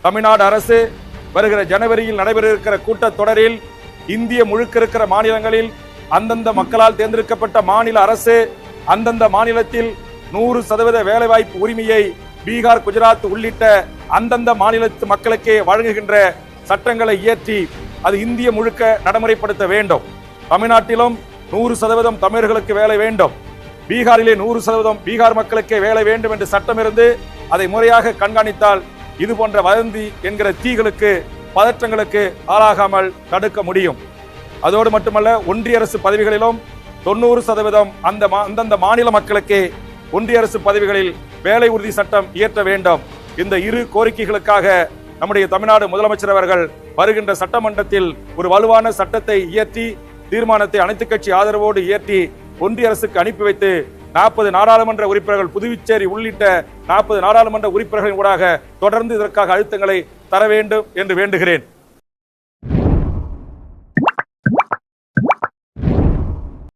தமிழ்நாடு அரசு வருகிற ஜனவரியில் நடைபெற இருக்கிற கூட்டத்தொடரில் இந்திய முழுக்க இருக்கிற மாநிலங்களில் அந்தந்த மக்களால் தேர்ந்தெடுக்கப்பட்ட மாநில அரசு அந்தந்த மாநிலத்தில் 100% வேலைவாய்ப்பு உரிமையை பீகார், குஜராத் உள்ளிட்ட அந்தந்த மாநிலத்து மக்களுக்கே வழங்குகின்ற சட்டங்களை இயற்றி அது இந்திய முழுக்க நடைமுறைப்படுத்த வேண்டும். தமிழ்நாட்டிலும் 100% தமிழர்களுக்கு வேலை வேண்டும், பீகாரிலே 100% பீகார் மக்களுக்கே வேலை வேண்டும் என்று சட்டம் இருந்து அதை முறையாக கண்காணித்தால் இது போன்ற வதந்தி என்கிற தீகளுக்கு, பதற்றங்களுக்கு ஆளாகாமல் தடுக்க முடியும். அதோடு மட்டுமல்ல, ஒன்றிய அரசு பதவிகளிலும் 90% அந்தந்த மாநில மக்களுக்கே ஒன்றிய அரசு பதவிகளில் வேலை உறுதி சட்டம் இயற்ற வேண்டும். இந்த இரு கோரிக்கைகளுக்காக நம்முடைய தமிழ்நாடு முதலமைச்சர் அவர்கள் வருகின்ற சட்டமன்றத்தில் ஒரு வலுவான சட்டத்தை இயற்றி, தீர்மானத்தை அனைத்து கட்சி ஆதரவோடு இயற்றி ஒன்றிய அரசுக்கு அனுப்பி வைத்து 40 நாடாளுமன்ற உறுப்பினர்கள், புதுச்சேரி உள்ளிட்ட 40 நாடாளுமன்ற உறுப்பினர்களின் ஊடாக தொடர்ந்து இதற்காக அழுத்தங்களை தர வேண்டும் என்று வேண்டுகிறேன்.